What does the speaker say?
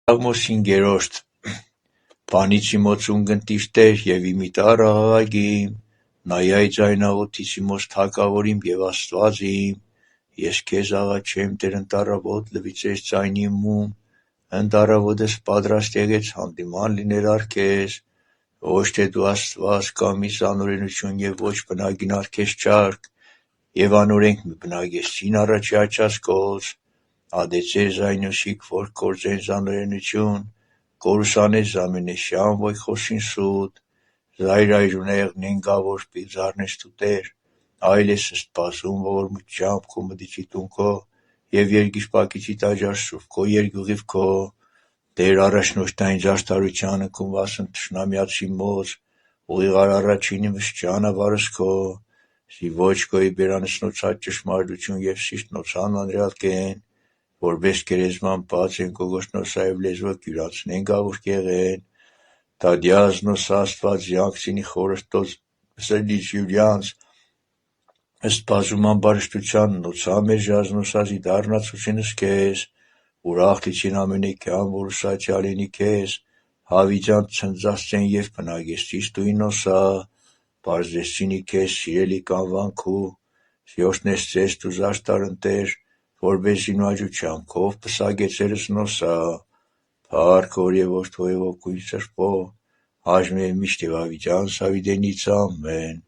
Աղմոս հինգերորդ բանիցիմոց ունգընտիրտեր և իմիտար աղաղագիմ, նայայ ձայնաղոթիցիմոց թակավորիմ և աստվածիմ, ես քեզ աղաչեմ Տեր ընտառավոտ լվիցես ձայնիմում, ընտառավոտս պատրաստ եղեց հանդիման լիներ արքես, ոչ թե դու աստված կամ անօրենություն և ոչ բնագին արքես չարք, և անօրենք մի բնագեսցին առաջի աչասկոց, ադեցեր զայնյոսիկ որ կորձեն զանօրենություն, կորուսանես զամենեշյան ոյ խոսին սուտ, զայր այրունեղ նենգավոր պիլզարնես տուտեր, այլ ես սպասում ողորմությամբ քո մդիչի տունքո և երգիշպակիցի տաճար սուրբ քո երգուղիվ քո, Տեր առաջնորդային զարդարության ընկում վասն թշնամյացի մոց, ուղիղար առաջինի մշճանավարս քո, սի ոչ քոյի բերանսնոցած ճշմարտություն և սիրտնոցան անրյալկեն, որբես գերեզման բաց են կոգոշնոսայև լեզվը կյուրանցնեն գավոր կեղեն, դադյազ նոսա աստված զյանքցինի խորհրդոց սրդից յուրանց, ըստ բազուման բարշտության նոցա մեր ժազնոսազի դառնացուցինս քեզ, ուրախ լիցին ամենեքյան որուսացի ալենի քեզ, հավիջան ցնծասցեն և բնագեսցիս դու ինոսա, պարզեսցինի քեզ սիրելի կանվանքու, սյոշնես ձեզ դու զաշտարընտեր, որբեսի նու աջուչամքով պսագեցերս նոսա, փառք որ և որդու և ոգույն սրբո, հաժմ և միշտ և ավիջան սավիդենից ամեն։